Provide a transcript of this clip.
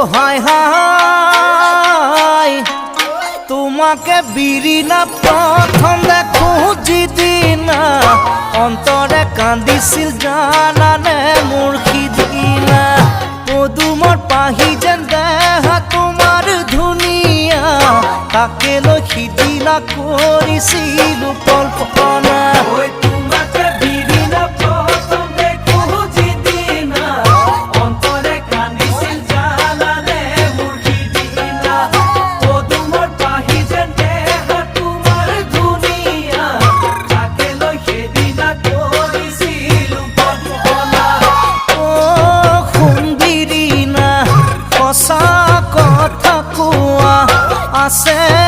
হায় হায় তোমাকে বিরিনা প্রথম দেখো যিদিনা অন্তরে কান্দিছিল জানানে মোৰ সিদিনা পদুমৰ পাহি যেন দেহা তোমাৰ ধুনীয়া তাকে লৈ সিদিনা কৰিছিলো কল্পনা সঁচা কথা কোৱা আছে